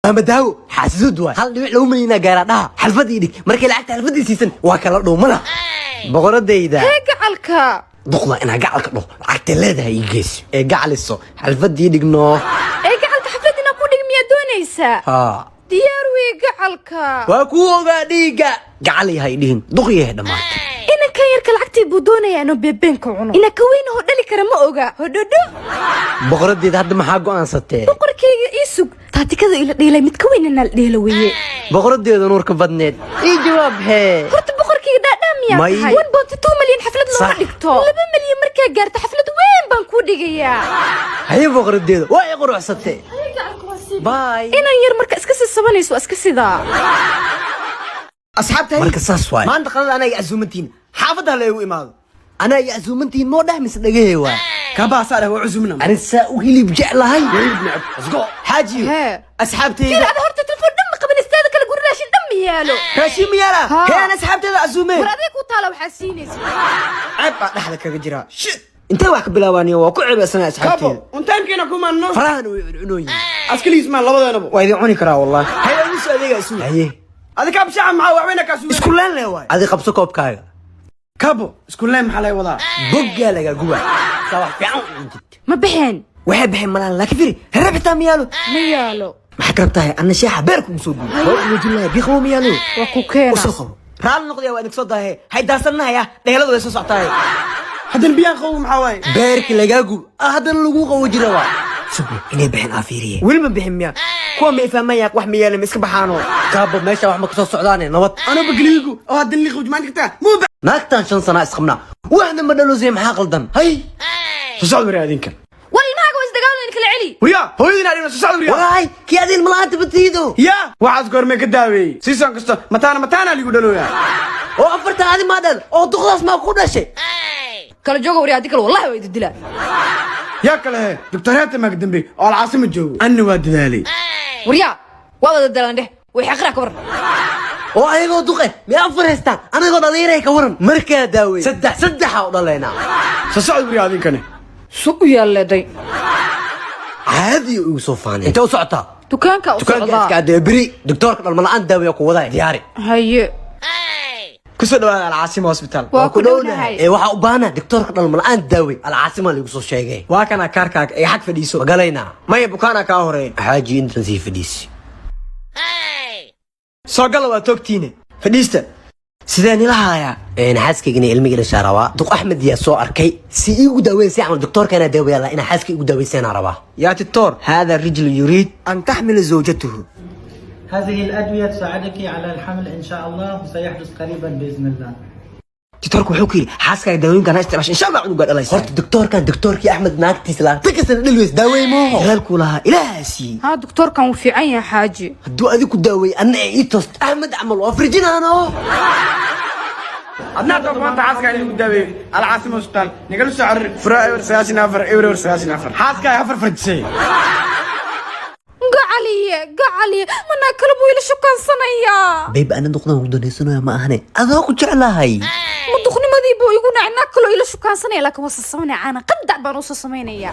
أما داو حاسود واي هل لو ملينا قارناها حلفدي ديك markii lacagta xalfadii siisan waa kala dhuumada boqoradayda hee gacalka duqda ina gacalka dhux lacagta leedahay igees ee gacaliso xalfadii dhigno ee gacalka xafladina ku dhigmiya doonaysa ha diyaar way gacalka waa ku ogaa dhiiga gacal yahay dhihin duqiyay dhamaatay ina ka yarka lacagtii buu doonayaa inuu beebeenka cuno ina ka weyn oo dhali kara ma oga hodhodho boqoradayda hadda maxaa go'aansatay boqorkayga isug taatikada ila dheelay mid ka weyn inal dheelo weeye boqoradayda nuurka badneed ii jawaab hee horta boqorkayga dhaadhaamiya tahay 1.2 milyan xaflad loo dhigto 2 milyan markaa gaarto xaflad weyn baan ku dhigayaa haye boqoradayda waa ay quruxsatay باي إنا ير مركز كسر سبانيس وأسكس ذا أصحابتي مركز صاصواي ما أنت قلنا أنا يعزومتين حافظها له إمام أنا يعزومتين مو ده مصدقه هو كابا صار هو عزومنا أنا الساق اللي بجع لهاي نعم أسقو حاجي أصحابتي في هذا هرت تلفون دم قبل استاذك اللي يقول راشين دم يالو راشين يالا هي أنا أصحابتي ذا عزومة وراديك وطالع وحاسيني عيب نحلك يا جرا شت انت واحد بلاواني وكعب اسنا اصحابتي كابو انت يمكن اكون منو فران وعنوي اسكليس ما لبدانبو waa idin cuni karaa wallahi hay isu adeega isu haye adi kaab shacab maxaa waxbayna ka suuq isku leen leeyahay adi qabso koobkaaga kabo isku leen maxaa lay wadaa bogga laga guba sawax fiican ma bixin waxa bixin malan laakiin firi rabta miyaalo miyaalo maxaa kartaa ana sheexa beerku soo dhiibay wajilaha biqow miyaalo waa ku keena usoo raal noqday waa idsoo daahay hay daasanaya dheeladu way soo socotay hadan biyaan qaw maxaa waay beerki laga gub hadan lagu qaw jira waa subi inay bixin afiiriye wali ma bixin miya kuwa ma ifahmayaan wax miyaana iska baxaano kaabo meesha wax ma ka soo socdaan nabad ana bagliigu oo hadan li qowj maanta muu naagtan 5 sano isqabna waxna ma dhalo zey maxaa qaldan hay soo wari adinka wali maaga was dagaalin kala celi wiya hooyadina adina soo wari waay ki adil malaanta batiido ya waxaad goorme ka daaway siisan kasta mataana ligu dhalooya oo afarta adi ma dhal oo duqdaas ma ku dhashay kala jooga wari adii kale wallahi way dilaa يا كله دكتورات ما قدمي على العاصمة جو أنا واد ذالي وريا وهذا الدلان ده ويحقرك ور oo ayagoo duqe ma afreystaan anagoo dhaliiray ka waran markaa daaway saddex oo dhaleena soo wari adinkana soo yaaleeday caadi ugu soo faanay inta u socota dukaanka u socda ka deebri doctorka dhalmalaan daawiyo ku waday diyaari haye كسر على العاصمة هوسبيتال وكلونها waxa u baana doctorka dhalmalaan daawi alcaasima lagu soo sheegay waa kana kaarkaaga ay xaq fadhiiso galayna maya bukaana ka horeen xaaji inta sii fadhiisi soo gal waa togtiine fadhiista sideen ilahaaya xaaskayga ilmiga dhashaa rabaa duq axmed yaa soo arkay si igu daaweysay camal doctorkana daaweeyay ina xaaskay igu daaweysayna rabaa يا دكتور هذا الرجل يريد أن تحمل زوجته هذه الأدوية تساعدك على الحمل إن شاء الله وسيحدث قريبا بإذن الله. دكتورك wuxuu kiri xaaskay daawooyin kana isticmaashay insha Allah ugu dhalaysa horta doctorkii Ahmed naagtiisa la takasana dhilweys daaweeymo halku laha ilaasi ها دكتور كان في عين يا حاجي haduu adigu daaway anna ay tost Ahmed amal waa frijinaano أنا طبعا حاسكا اللي قدامي العاصمة هوسبيتال نقول سعر فرا سياسي نفر إيرو سياسي نفر حاسكا يفر فرنسي قعلي منا كلبو إلى شو كان صنيا بيبقى أنا دخنا ودنيسنا ما أهني أذاك جعلهاي مدخني ما ذي بو يقول عنا كله إلى شو كان صنيا لكن وصصمني عنا قد عبان وصصميني يا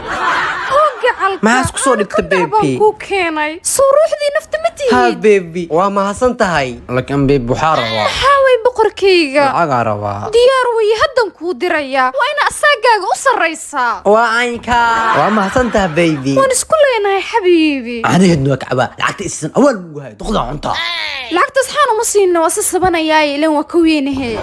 قعل ما هسك صوري بتبيبي كوكيناي صروح ذي نفتمتي ها بيبي وما حسنت هاي لكن بيبي بحارة حاوي بقركيغا عقاربا ديار وي هدن كو ديريا وانا اساغاغا وسريسا وعينكا وما حسنت بيبي وانا اسكولينا يا حبيبي أنا هدنوك عبا لعقت إسسن أول موهاي تخضع عنطا لعقت اصحانا مصينا واسسبنا ياي لين وكوينه